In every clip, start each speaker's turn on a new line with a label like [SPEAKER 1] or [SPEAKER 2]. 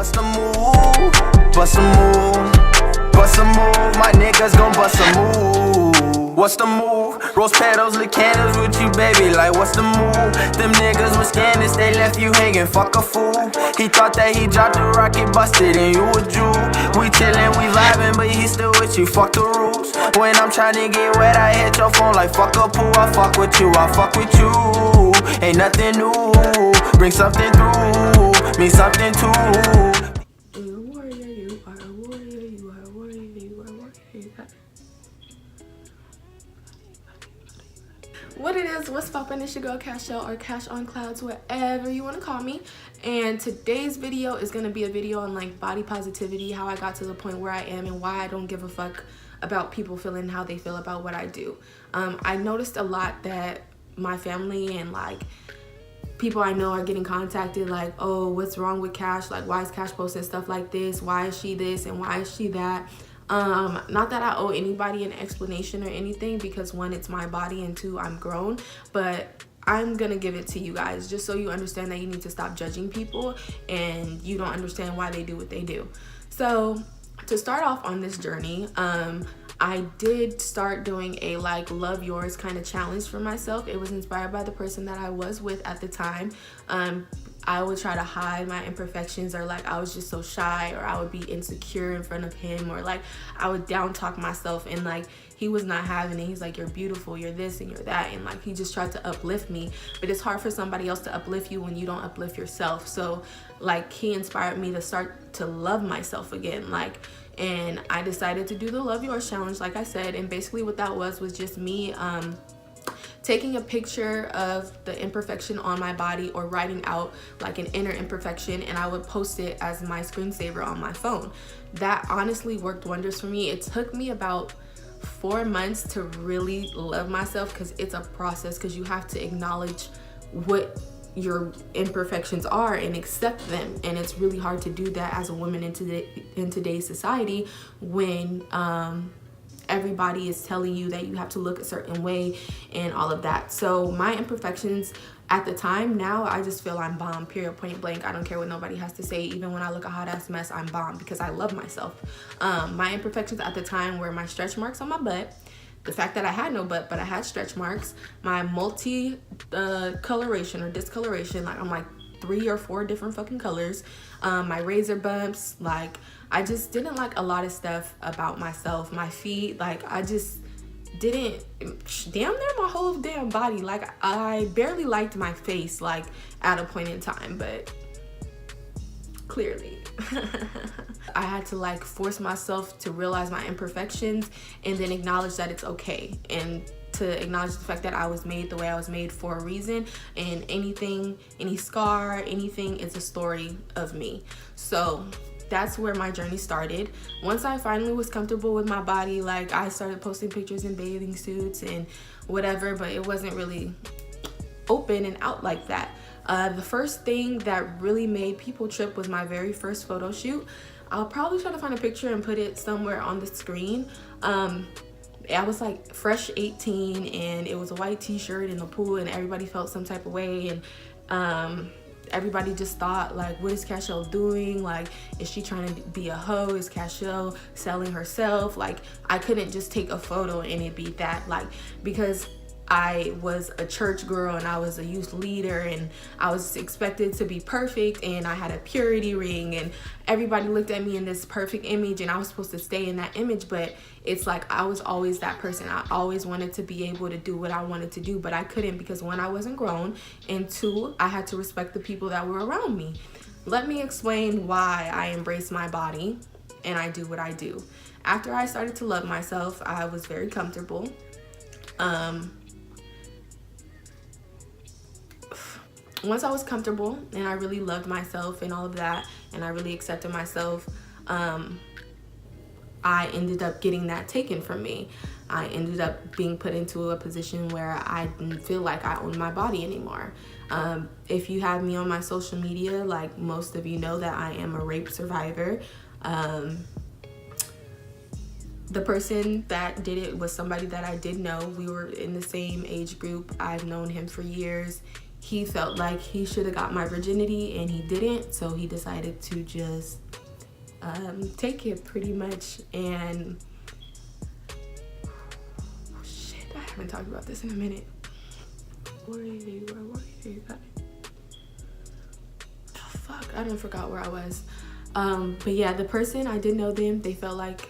[SPEAKER 1] what's the move? Bust a move, bust a move. My niggas gon' bust a move. What's the move? Rose petals, lit candles with you, baby. Like, what's the move? Them niggas was scandalous, they left you hanging. Fuck a fool. He thought that he dropped the rocket, busted, and you a Jew. We chillin', we vibin', but he still with you. Fuck the rules. When I'm tryna get wet, I hit your phone like fuck a pool. I fuck with you, I fuck with you. Ain't nothing new. Bring something through, mean something too.
[SPEAKER 2] You are a warrior, you are a warrior, you are a warrior, you are a warrior. What it is, what's poppin'? It's your girl Casho, or CashOnClouds, whatever you want to call me. And today's video is going to be a video on like body positivity, how I got to the point where I am and why I don't give a fuck about people feeling how they feel about what I do. I noticed a lot that my family and like people I know are getting contacted like, oh, what's wrong with Cash? Like, why is Cash posting stuff like this? Why is she this and why is she that? Not that I owe anybody an explanation or anything, because one, it's my body, and two, I'm grown, but I'm gonna give it to you guys just so you understand that you need to stop judging people and you don't understand why they do what they do. So to start off on this journey, I did start doing a like love yours kind of challenge for myself. It was inspired by the person that I was with at the time. I would try to hide my imperfections, or like I was just so shy, or I would be insecure in front of him, or like I would down talk myself, and like he was not having it. He's like, you're beautiful, you're this and you're that, and like he just tried to uplift me. But it's hard for somebody else to uplift you when you don't uplift yourself. So like he inspired me to start to love myself again, like, and I decided to do the Love Yours challenge, like I said. And basically what that was just me taking a picture of the imperfection on my body, or writing out like an inner imperfection, and I would post it as my screensaver on my phone. That honestly worked wonders for me. It took me about 4 months to really love myself, because it's a process, because you have to acknowledge what your imperfections are and accept them, and it's really hard to do that as a woman in today's society when everybody is telling you that you have to look a certain way and all of that. So my imperfections at the time, now I just feel I'm bomb, period, point blank. I don't care what nobody has to say. Even when I look a hot ass mess, I'm bomb, because I love myself. My imperfections at the time were my stretch marks on my butt, the fact that I had no butt but I had stretch marks, my multi coloration or discoloration, like I'm like 3 or 4 different fucking colors, my razor bumps. Like I just didn't like a lot of stuff about myself. My feet, like I just didn't, damn near my whole damn body. Like I barely liked my face like at a point in time, but clearly I had to like force myself to realize my imperfections and then acknowledge that it's okay, and to acknowledge the fact that I was made the way I was made for a reason, and anything, any scar, anything is a story of me. So that's where my journey started. Once I finally was comfortable with my body, like I started posting pictures in bathing suits and whatever, but it wasn't really open and out like that. The first thing that really made people trip was my very first photo shoot. I'll probably try to find a picture and put it somewhere on the screen. I was like fresh 18, and it was a white t-shirt in the pool, and everybody felt some type of way, and everybody just thought like, what is Casho doing? Like, is she trying to be a hoe? Is Casho selling herself? Like I couldn't just take a photo and it be that, like, because I was a church girl and I was a youth leader and I was expected to be perfect, and I had a purity ring, and everybody looked at me in this perfect image, and I was supposed to stay in that image. But it's like I was always that person. I always wanted to be able to do what I wanted to do, but I couldn't, because one, I wasn't grown, and two, I had to respect the people that were around me. Let me explain why I embrace my body and I do what I do. After I started to love myself, I was very comfortable. Once I was comfortable and I really loved myself and all of that, and I really accepted myself, I ended up getting that taken from me. I ended up being put into a position where I didn't feel like I owned my body anymore. If you have me on my social media, like most of you know that I am a rape survivor. The person that did it was somebody that I did know. We were in the same age group. I've known him for years. he felt like he should have got my virginity and he didn't, so he decided to just take it pretty much. And shit, I haven't talked about this in a minute. Where were you? Fuck, I don't forgot where I was. But yeah, the person, I did know them. They felt like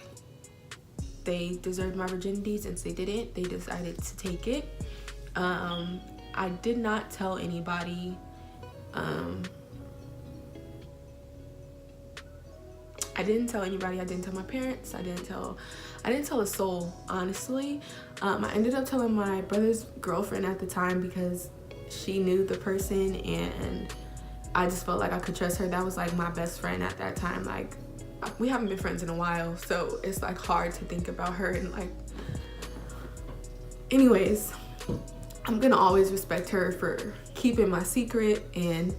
[SPEAKER 2] they deserved my virginity. Since they didn't, they decided to take it. I did not tell anybody. I didn't tell anybody. I didn't tell my parents. I didn't tell a soul, honestly. I ended up telling my brother's girlfriend at the time because she knew the person and I just felt like I could trust her. That was like my best friend at that time. Like, we haven't been friends in a while, so it's like hard to think about her. And like, anyways, I'm gonna always respect her for keeping my secret and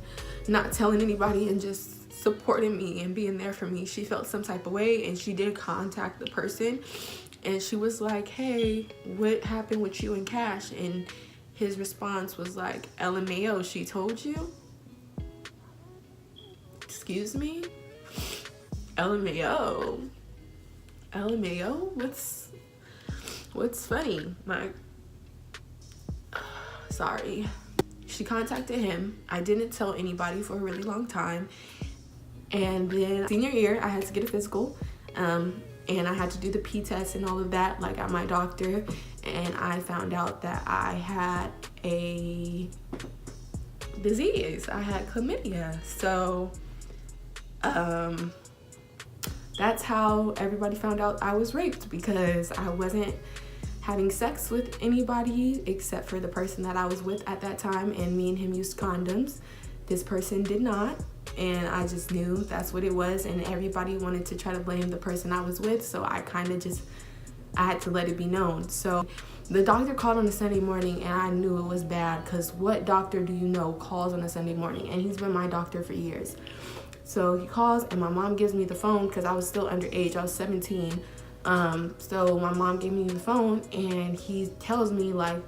[SPEAKER 2] not telling anybody and just supporting me and being there for me. She felt some type of way and she did contact the person and she was like, hey, what happened with you and Cash? And his response was like, LMAO, she told you? Excuse me? LMAO? What's funny? Like, sorry. She contacted him. I didn't tell anybody for a really long time. And then senior year, I had to get a physical. And I had to do the P test and all of that, like at my doctor. And I found out that I had a disease. I had chlamydia. So, that's how everybody found out I was raped, because I wasn't having sex with anybody except for the person that I was with at that time, and me and him used condoms. This person did not, and I just knew that's what it was, and everybody wanted to try to blame the person I was with, so I had to let it be known. So the doctor called on a Sunday morning, and I knew it was bad, because what doctor do you know calls on a Sunday morning? And he's been my doctor for years. So he calls, and my mom gives me the phone because I was still underage. I was 17. So my mom gave me the phone, and he tells me like,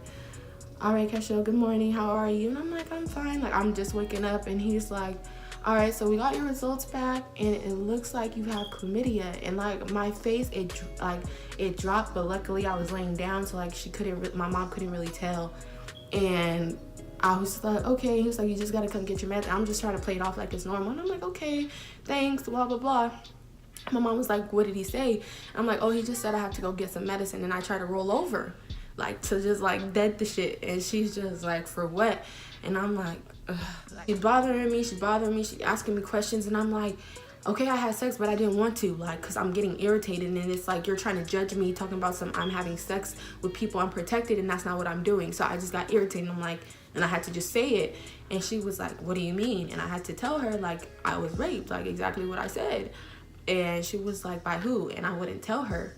[SPEAKER 2] all right, Casho, good morning, how are you? And I'm like, I'm fine, like I'm just waking up. And he's like, all right, so we got your results back, and it looks like you have chlamydia. And like my face, it dropped, but luckily I was laying down, so like my mom couldn't really tell. And I was like, okay. He was like, you just gotta come get your meds. I'm just trying to play it off like it's normal. And I'm like, okay, thanks, blah, blah, blah. My mom was like, what did he say? I'm like, oh, he just said I have to go get some medicine. And I try to roll over, like to just like dead the shit. And she's just like, for what? And I'm like, ugh. She's bothering me. She's asking me questions. And I'm like, okay, I had sex, but I didn't want to, like, because I'm getting irritated. And it's like, you're trying to judge me talking about I'm having sex with people unprotected, and that's not what I'm doing. So I just got irritated. I'm like, and I had to just say it. And she was like, what do you mean? And I had to tell her, like, I was raped, like exactly what I said. And she was like, by who? And I wouldn't tell her.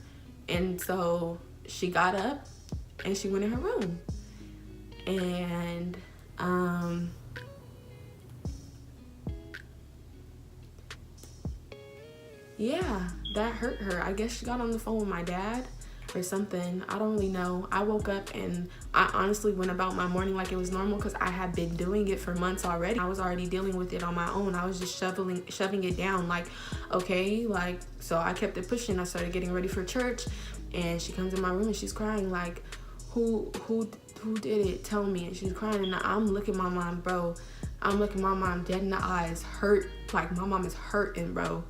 [SPEAKER 2] And so she got up and she went in her room. And yeah, that hurt her. I guess she got on the phone with my dad or something. I don't really know. I woke up and I honestly went about my morning like it was normal, because I had been doing it for months already. I was already dealing with it on my own. I was just shoving it down, like, okay, like, so I kept it pushing. I started getting ready for church, and she comes in my room and she's crying like, who did it? Tell me. And she's crying, and I'm looking my mom, bro. I'm looking my mom dead in the eyes, hurt. Like, my mom is hurting, bro.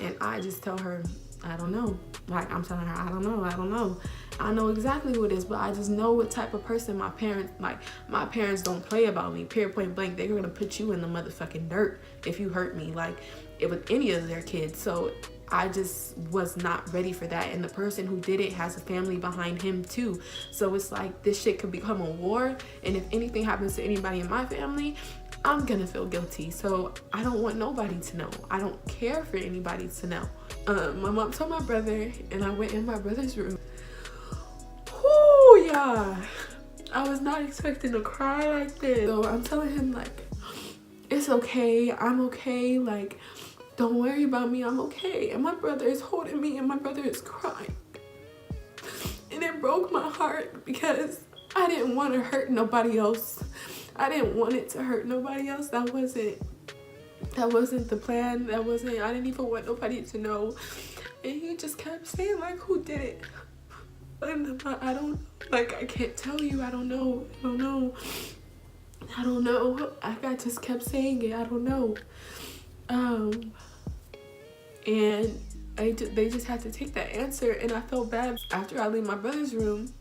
[SPEAKER 2] And I just tell her, I don't know. Like, I'm telling her, I don't know. I know exactly who it is, but I just know what type of person my parents don't play about me. Period, point blank. They're gonna put you in the motherfucking dirt if you hurt me, like, with any of their kids. So I just was not ready for that. And the person who did it has a family behind him too. So it's like, this shit could become a war. And if anything happens to anybody in my family, I'm gonna feel guilty. So I don't want nobody to know. I don't care for anybody to know. My mom told my brother, and I went in my brother's room. Whoo, yeah. I was not expecting to cry like this. So I'm telling him, like, it's okay. I'm okay. Like, don't worry about me. I'm okay. And my brother is holding me, and my brother is crying. And it broke my heart because I didn't want to hurt nobody else. I didn't want it to hurt nobody else. That wasn't the plan. I didn't even want nobody to know. And he just kept saying, like, who did it? And I don't, like, I can't tell you. I don't know. I just kept saying it. I don't know. And they just had to take that answer, and I felt bad. After I leave my brother's room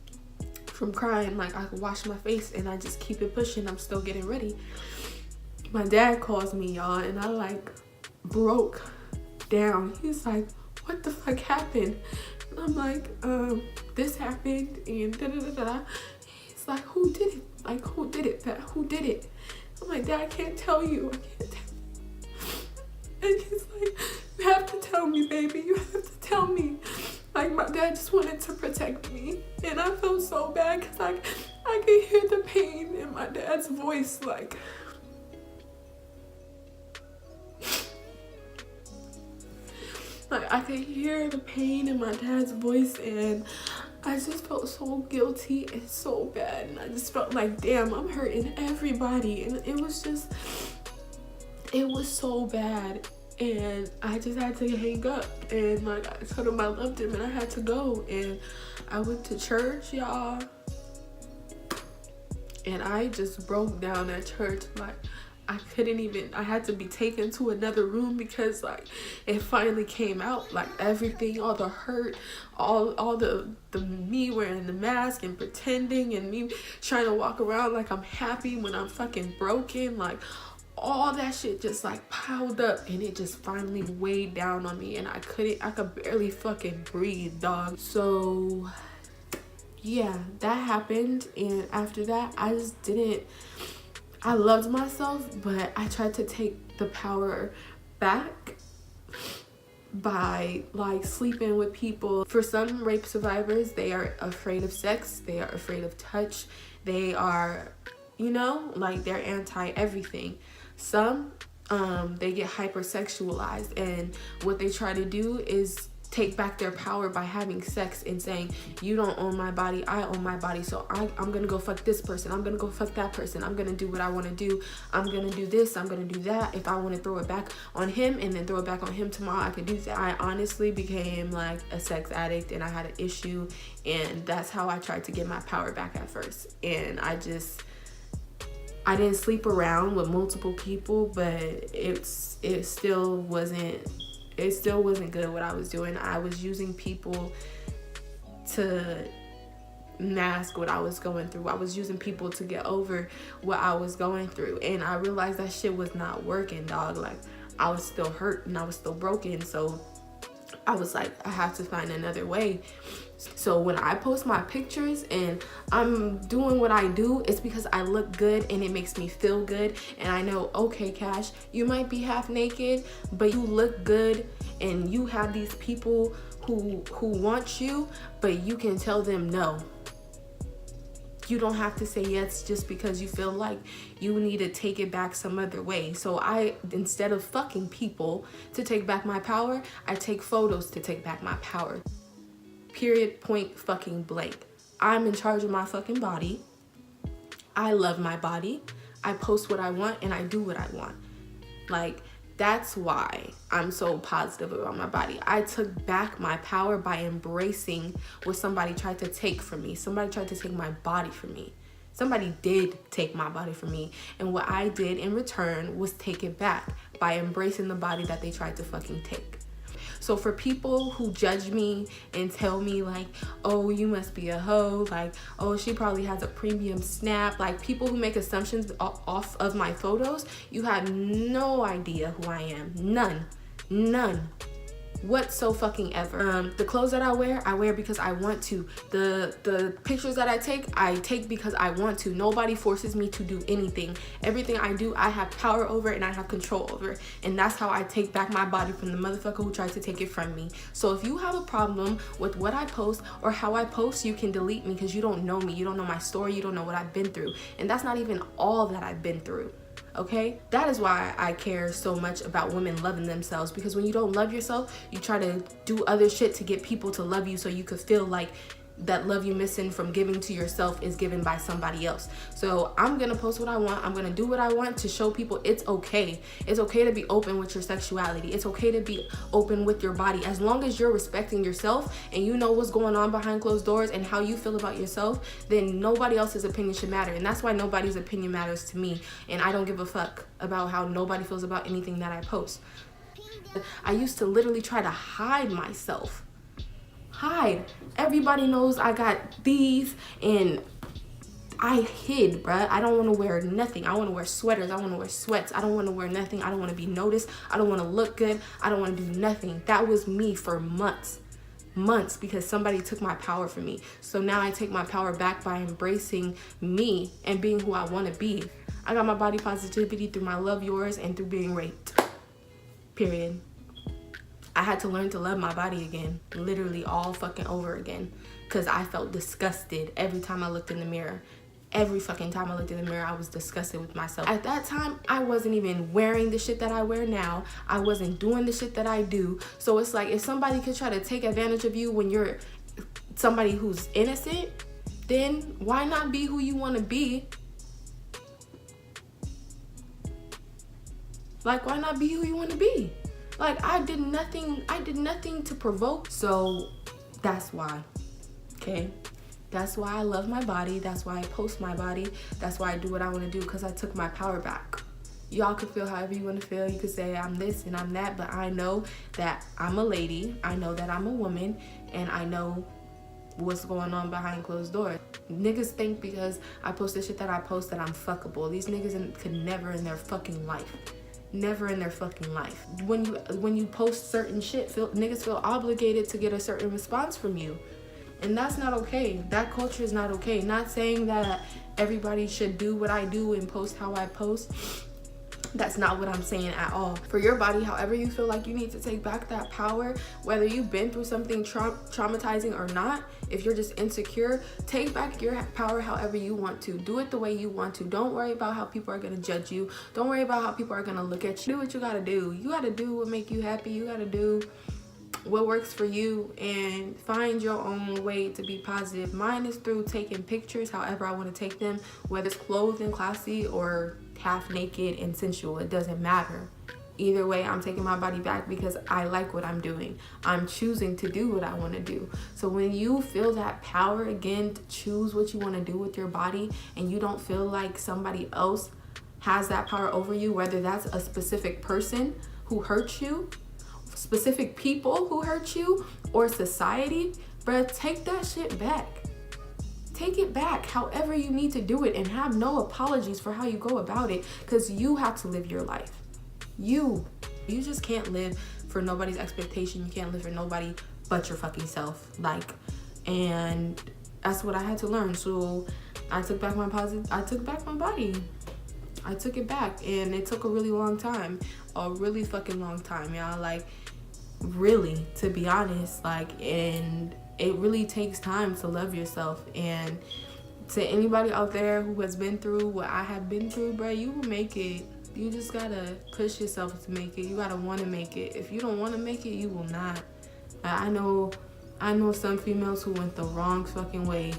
[SPEAKER 2] from crying, like, I could wash my face and I just keep it pushing. I'm still getting ready. My dad calls me, y'all, and I like broke down. He's like, what the fuck happened? And I'm like, this happened and da-da-da-da. He's like, who did it? Like, who did it, Pat? Who did it? I'm like, Dad, I can't tell you. I can't tell you. And he's like, you have to tell me, baby. You have to tell me. Like, my dad just wanted to protect me. And I felt so bad because I could hear the pain in my dad's voice. Like, I could hear the pain in my dad's voice, and I just felt so guilty and so bad. And I just felt like, damn, I'm hurting everybody. And it was so bad. And I just had to hang up. And like, I told him I loved him and I had to go. And I went to church, y'all. And I just broke down at church. Like, I had to be taken to another room because like it finally came out, like everything, all the hurt, all the me wearing the mask and pretending, and me trying to walk around like I'm happy when I'm fucking broken, like all that shit just like piled up, and it just finally weighed down on me, and I could barely fucking breathe, dog. So yeah, that happened. And after that, I loved myself, but I tried to take the power back by like sleeping with people. For some rape survivors, they are afraid of sex, they are afraid of touch, they are, you know, like they're anti everything. Some they get hypersexualized, and what they try to do is take back their power by having sex and saying, you don't own my body, I own my body, so I'm gonna go fuck this person, I'm gonna go fuck that person, I'm gonna do what I want to do, I'm gonna do this, I'm gonna do that. If I want to throw it back on him and then throw it back on him tomorrow, I could do that. I honestly became like a sex addict, and I had an issue, and that's how I tried to get my power back at first. And I didn't sleep around with multiple people, but it still wasn't good what I was doing. I was using people to mask what I was going through. I was using people to get over what I was going through. And I realized that shit was not working, dog. Like, I was still hurt and I was still broken. So I was like, I have to find another way. So when I post my pictures and I'm doing what I do, it's because I look good and it makes me feel good. And I know, okay, Cash, you might be half naked, but you look good, and you have these people who want you, but you can tell them no. You don't have to say yes just because you feel like you need to take it back some other way. So instead of fucking people to take back my power, I take photos to take back my power. Period, point, fucking blank. I'm in charge of my fucking body. I love my body. I post what I want and I do what I want. Like, that's why I'm so positive about my body. I took back my power by embracing what somebody tried to take from me. Somebody tried to take my body from me. Somebody did take my body from me. And what I did in return was take it back by embracing the body that they tried to fucking take. So for people who judge me and tell me like, oh, you must be a hoe, like, oh, she probably has a premium snap, like people who make assumptions off of my photos, you have no idea who I am. None whatsoever. The clothes that I wear because I want to. The pictures that I take because I want to. Nobody forces me to do anything. Everything I do, I have power over and I have control over. And that's how I take back my body from the motherfucker who tried to take it from me. So if you have a problem with what I post or how I post, you can delete me because you don't know me. You don't know my story. You don't know what I've been through. And that's not even all that I've been through. Okay, that is why I care so much about women loving themselves, because when you don't love yourself, you try to do other shit to get people to love you so you could feel like that love you missing from giving to yourself is given by somebody else. So I'm gonna post what I want. I'm gonna do what I want to show people it's okay. It's okay to be open with your sexuality. It's okay to be open with your body. As long as you're respecting yourself and you know what's going on behind closed doors and how you feel about yourself, then nobody else's opinion should matter. And that's why nobody's opinion matters to me. And I don't give a fuck about how nobody feels about anything that I post. I used to literally try to hide myself. Everybody knows I got these, and I hid, bruh. I don't want to wear nothing. I want to wear sweaters. I want to wear sweats. I don't want to wear nothing. I don't want to be noticed. I don't want to look good. I don't want to do nothing. That was me for months, because somebody took my power from me. So now I take my power back by embracing me and being who I want to be. I got my body positivity through my Love Yours and through being raped. Period. I had to learn to love my body again, literally all fucking over again, because I felt disgusted every time I looked in the mirror. Every fucking time I looked in the mirror, I was disgusted with myself. At that time, I wasn't even wearing the shit that I wear now. I wasn't doing the shit that I do. So it's like, if somebody could try to take advantage of you when you're somebody who's innocent, then why not be who you want to be? Like, why not be who you want to be? Like, I did nothing to provoke. So that's why, okay? That's why I love my body. That's why I post my body. That's why I do what I want to do, because I took my power back. Y'all could feel however you want to feel. You could say I'm this and I'm that, but I know that I'm a lady. I know that I'm a woman, and I know what's going on behind closed doors. Niggas think because I post the shit that I post that I'm fuckable. These niggas could never in their fucking life. Never in their fucking life. When you post certain shit, niggas feel obligated to get a certain response from you. And that's not okay. That culture is not okay. Not saying that everybody should do what I do and post how I post. That's not what I'm saying at all. For your body, however you feel like you need to take back that power, whether you've been through something traumatizing or not, if you're just insecure, take back your power however you want to. Do it the way you want to. Don't worry about how people are gonna judge you. Don't worry about how people are gonna look at you. Do what you gotta do. You gotta do what make you happy. You gotta do what works for you and find your own way to be positive. Mine is through taking pictures however I want to take them, whether it's clothed and classy or half naked and sensual. It doesn't matter. Either way, I'm taking my body back because I like what I'm doing. I'm choosing to do what I want to do. So when you feel that power again to choose what you want to do with your body, and you don't feel like somebody else has that power over you, whether that's a specific person who hurts you, specific people who hurt you, or society, bruh, take that shit back. Take it back however you need to do it, and have no apologies for how you go about it, because you have to live your life. You just can't live for nobody's expectation. You can't live for nobody but your fucking self. And that's what I had to learn. So I took back my I took back my body. I took it back, and it took a really long time. A really fucking long time, y'all. Like, really, to be honest. And it really takes time to love yourself. And to anybody out there who has been through what I have been through, bro, you will make it. You just gotta push yourself to make it. You gotta want to make it. If you don't want to make it, you will not. I know some females who went the wrong fucking way.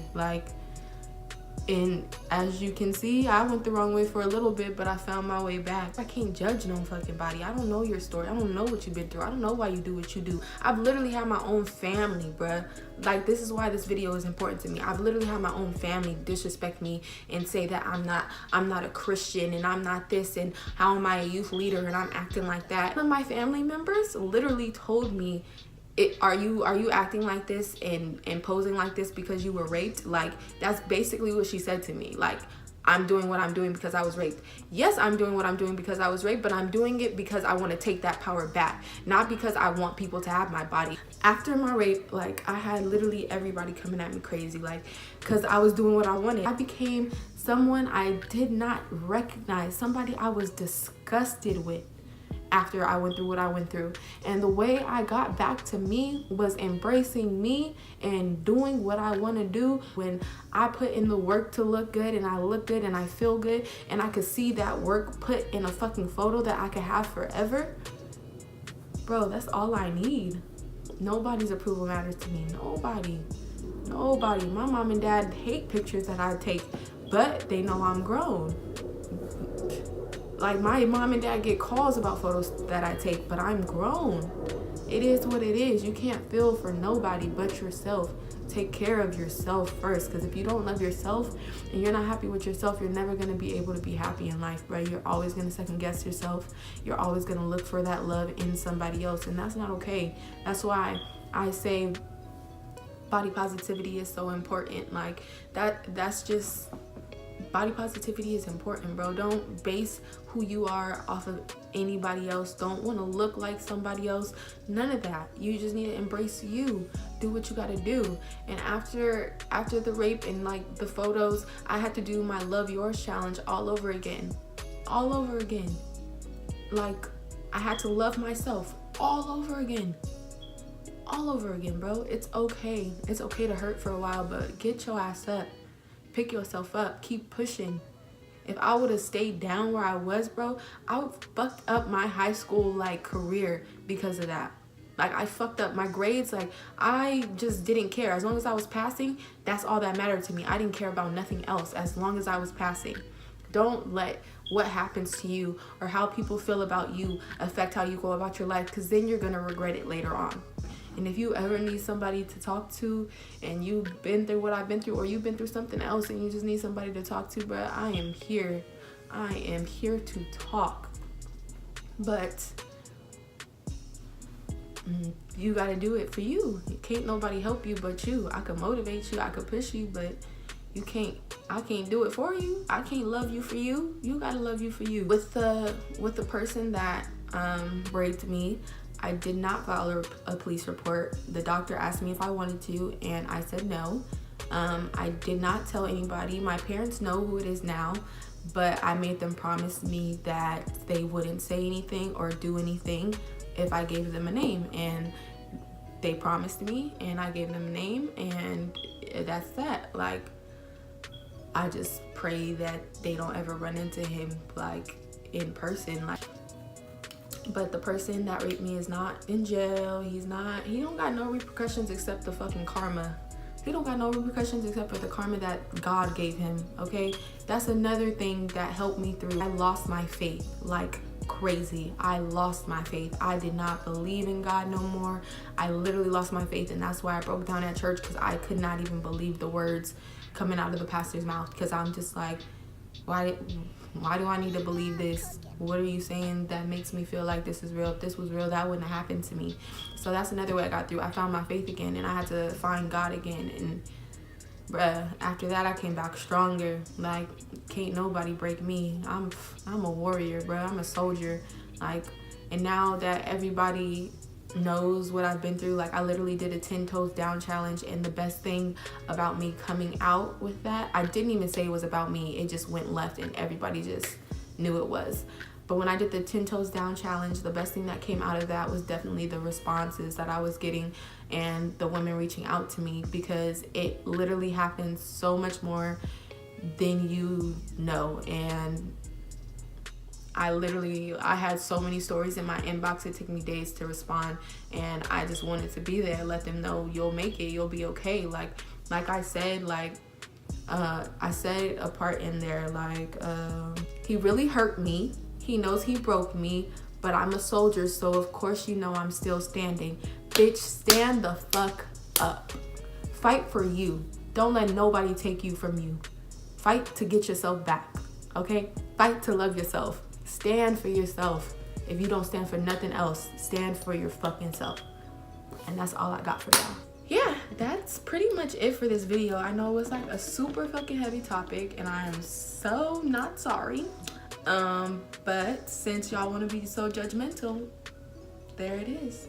[SPEAKER 2] And as you can see, I went the wrong way for a little bit, but I found my way back. I can't judge no fucking body. I don't know your story. I don't know what you've been through. I don't know why you do what you do. I've literally had my own family, bruh. This is why this video is important to me. I've literally had my own family disrespect me and say that I'm not a Christian, and I'm not this, and how am I a youth leader and I'm acting like that. One of my family members literally told me, are you acting like this and posing like this because you were raped? That's basically what she said to me. I'm doing what I'm doing because I was raped. Yes, I'm doing what I'm doing because I was raped, but I'm doing it because I want to take that power back, not because I want people to have my body. After my rape, I had literally everybody coming at me crazy, because I was doing what I wanted. I became someone I did not recognize, somebody I was disgusted with. After I went through what I went through. And the way I got back to me was embracing me and doing what I want to do. When I put in the work to look good, and I look good and I feel good, and I could see that work put in a fucking photo that I could have forever, bro, that's all I need. Nobody's approval matters to me. Nobody. My mom and dad hate pictures that I take, but they know I'm grown. Like, my mom and dad get calls about photos that I take, but I'm grown. It is what it is. You can't feel for nobody but yourself. Take care of yourself first, because if you don't love yourself and you're not happy with yourself, you're never going to be able to be happy in life, right? You're always going to second guess yourself. You're always going to look for that love in somebody else, and that's not okay. That's why I say body positivity is so important. Like, that's just, body positivity is important, bro. Don't base who you are off of anybody else. Don't want to look like somebody else. None of that. You just need to embrace you. Do what you gotta do. And after the rape and like the photos, I had to do my Love Yours challenge all over again. Like, I had to love myself all over again, bro. It's okay. It's okay to hurt for a while, but get your ass up. Pick yourself up. Keep pushing. If I would have stayed down where I was, bro, I would fucked up my high school like career because of that. Like, I fucked up my grades. Like, I just didn't care. As long as I was passing, that's all that mattered to me. I didn't care about nothing else as long as I was passing. Don't let what happens to you or how people feel about you affect how you go about your life, because then you're going to regret it later on. And if you ever need somebody to talk to and you've been through what I've been through, or you've been through something else and you just need somebody to talk to, bro, I am here. I am here to talk. But you got to do it for you. Can't nobody help you but you. I could motivate you. I could push you, but you can't. I can't do it for you. I can't love you for you. You got to love you for you. With the person that raped me, I did not file a police report. The doctor asked me if I wanted to, and I said no. I did not tell anybody. My parents know who it is now, but I made them promise me that they wouldn't say anything or do anything if I gave them a name. And they promised me, and I gave them a name, and that's that. Like, I just pray that they don't ever run into him, like, in person. Like, but the person that raped me is not in jail. He don't got no repercussions except the fucking karma. He don't got no repercussions except for the karma that God gave him, okay? That's another thing that helped me through. I lost my faith like crazy. I lost my faith. I did not believe in God no more. I literally lost my faith, and that's why I broke down at church, because I could not even believe the words coming out of the pastor's mouth, because I'm just like, why do I need to believe this? What are you saying that makes me feel like this is real? If this was real, that wouldn't have happened to me. So that's another way I got through. I found my faith again, and I had to find God again. And bruh, after that, I came back stronger. Like, can't nobody break me. I'm a warrior, bruh. I'm a soldier. Like, and now that everybody knows what I've been through, like, I literally did a 10 toes down challenge, and the best thing about me coming out with that, I didn't even say it was about me. It just went left, and everybody just knew it was. But when I did the 10 toes down challenge, the best thing that came out of that was definitely the responses that I was getting and the women reaching out to me, because it literally happens so much more than you know. And I had so many stories in my inbox. It took me days to respond, and I just wanted to be there, let them know you'll make it, you'll be okay. Like I said, I said a part in there, like, he really hurt me. He knows he broke me, but I'm a soldier, so of course you know I'm still standing. Bitch, stand the fuck up. Fight for you. Don't let nobody take you from you. Fight to get yourself back, okay? Fight to love yourself. Stand for yourself. If you don't stand for nothing else, stand for your fucking self. And that's all I got for y'all. Yeah, that's pretty much it for this video. I know it was like a super fucking heavy topic, and I am so not sorry. But since y'all want to be so judgmental, there it is.